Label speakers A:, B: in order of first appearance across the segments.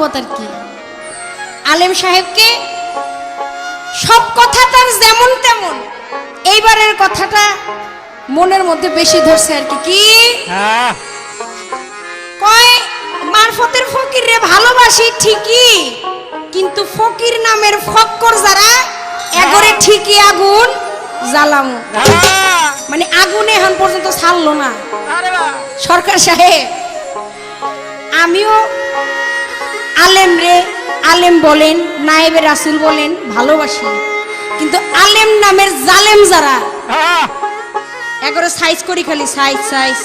A: মহব্বত আর কি। আলেম সাহেবকে সব কথা তার যেমন তেমন, এইবারের কথাটা মনের মধ্যে বেশি ধরছে আর কি। কি কয়, মারফতের ফকির রে ভালোবাসি ঠিকই, কিন্তু ফকির নামের ফক্কর যারা এগরে ঠিকই আগুন জ্বালামু। মানে আগুনে এখন পর্যন্ত ছাড়লো না। সরকার সাহেব, আমিও আলেম রে, আলেম বলেন নায়েবে রাসূল বলেন ভালোবাসি, কিন্তু আলেম নামের জালেম যারা এগরে সাইজ করি, খালি সাইজ সাইজ,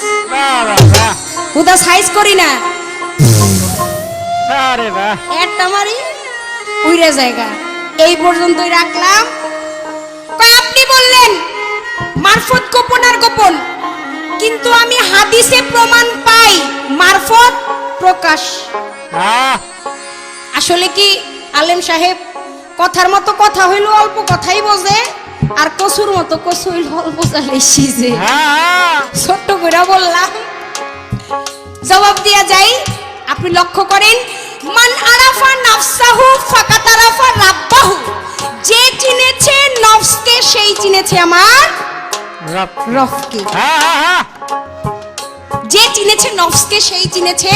A: হুদা সাইজ করি না, একটা মারি উইরা জায়গা। এই পর্যন্তই রাখলাম। আপনি বললেন মারফত গোপন আর গোপন, কিন্তু আমি হাদিসে প্রমাণ পাই মারফত প্রকাশ। আসলে কি আলেম সাহেব কথার মতো কথা হইল অল্প কথাই বোঝে, আর কসুর মতো কসু হইল অল্প চালে সিজে। ছোট্ট করে বললাম, জবাব দিয়া যাই। আপনি লক্ষ্য করেন, মান আরাফা নাফসাহু ফাকাত আরাফা রাব্বাহু, যে চিনেছে নফসকে সেই চিনেছে আমার রবকে। যে চিনেছে নফসকে সেই চিনেছে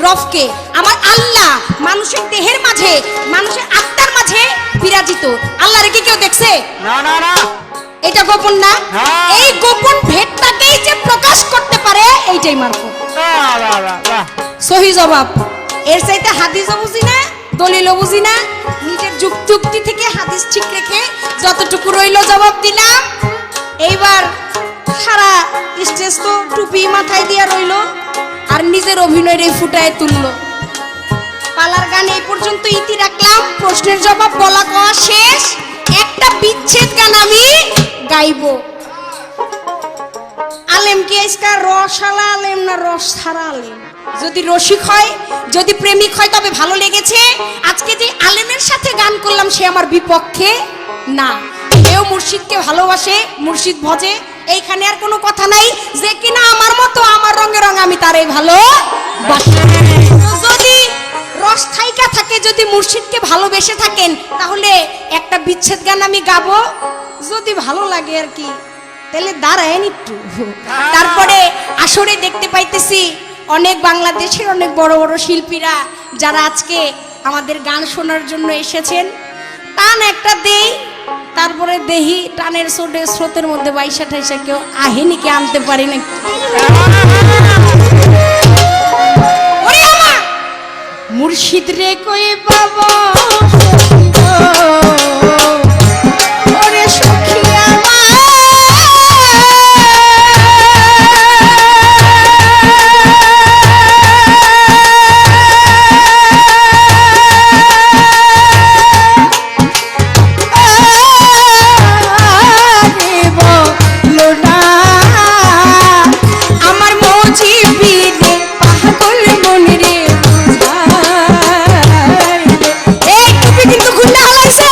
A: রবকে। আমার আল্লাহ মানুষের দেহের মাঝে, মানুষের আত্মার মাঝে বিরাজিত। আল্লাহর কি কেউ দেখছে? না না না, এটা গোপন না। এই গোপন ভেদটাকেই যে প্রকাশ করতে পারে এইটাই মারফত। সহি জবাব। এর চাইতে হাদিসও বুঝি না, দলিলও বুঝি না, নিজের যুক্তি থেকে হাদিস ঠিক রেখে যতটুকু রইল জবাব দিলাম। এইবার সারা স্টেজ তো টুপি মাথায় দিয়া রইল, আর নিজের অভিনয় ফুটায় তুললো। পালার গান এই পর্যন্ত ইতি রাখলাম। প্রশ্নের জবাব বলা কওয়া শেষ। একটা বিচ্ছেদ গান আমি গাইব। আলেম কি আজকাল রসালা আলেম না রস ছাড়া আলেম? যদি রসিক হয়, যদি প্রেমিক হয় তবে ভালো লেগেছে। আজকে যে আলেমের সাথে গান করলাম সে আমার বিপক্ষে না। কেউ মুর্শিদকে ভালোবাসে, মুর্শিদ ভজে, এইখানে আর কোনো কথা নাই। যে কিনা আমার মতো, আমার রঙে রঙ, আমি তারই ভালোবাসি। যদি রস থাইকা থাকে, যদি মুর্শিদকে ভালোবেসে থাকেন, তাহলে একটা বিচ্ছেদ গান আমি গাবো। যদি ভালো লাগে আর কি, তাহলে দাঁড়ায়েন একটু। তারপরে আসরে দেখতে পাইতেছি অনেক বাংলাদেশের অনেক বড় বড় শিল্পীরা যারা আজকে আমাদের গান শোনার জন্য এসেছেন। টান একটা দেই, তারপরে দেহি টানের স্রোতের মধ্যে বাইশা ঠাইসা কেউ আহেনি, কে আনতে পারি না। মুর্শিদ রে কই বাবা ওরে সখী আমার, আমার মজিবি রে পাগল মন রে, এই টুপি কিন্তু খুলে হালাইছে।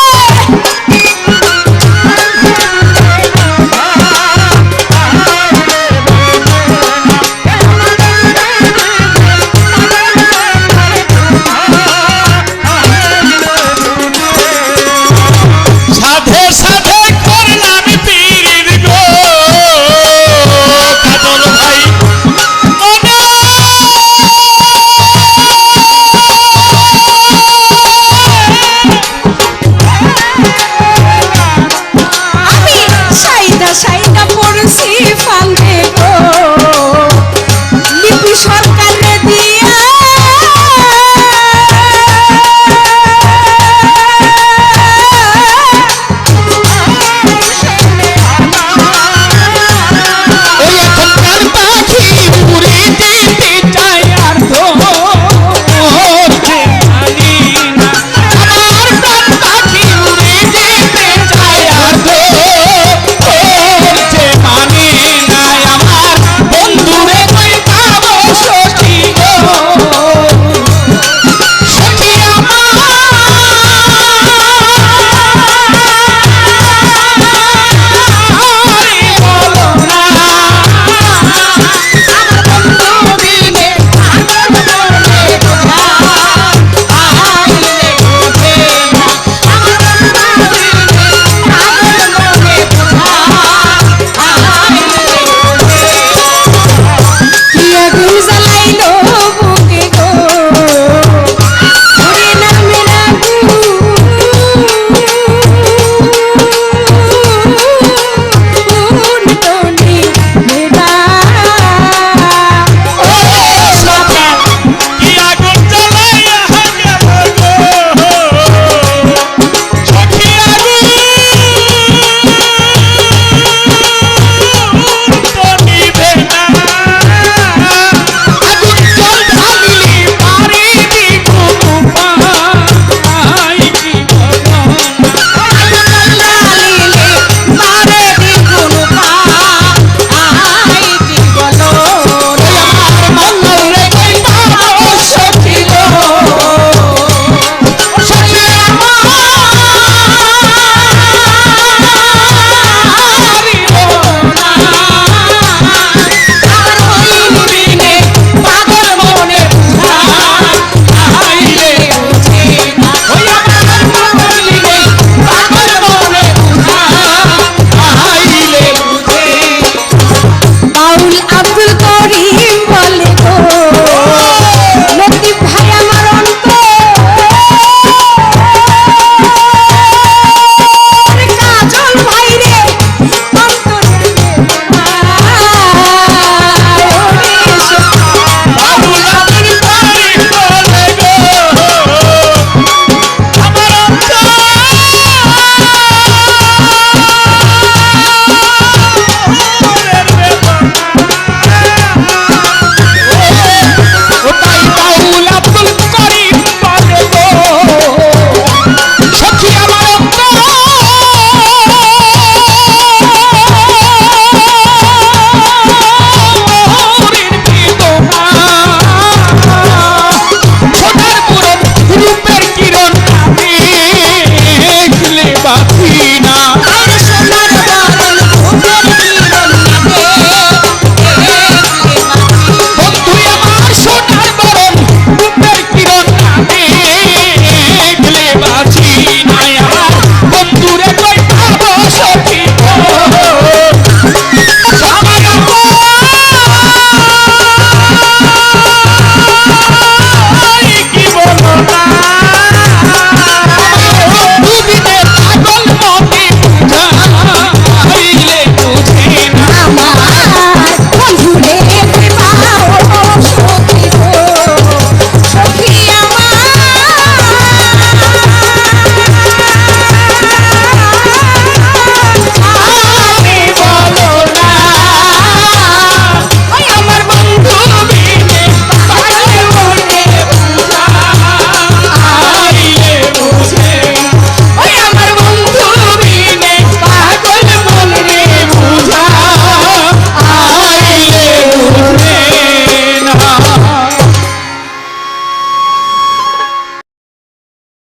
A: আব্দুল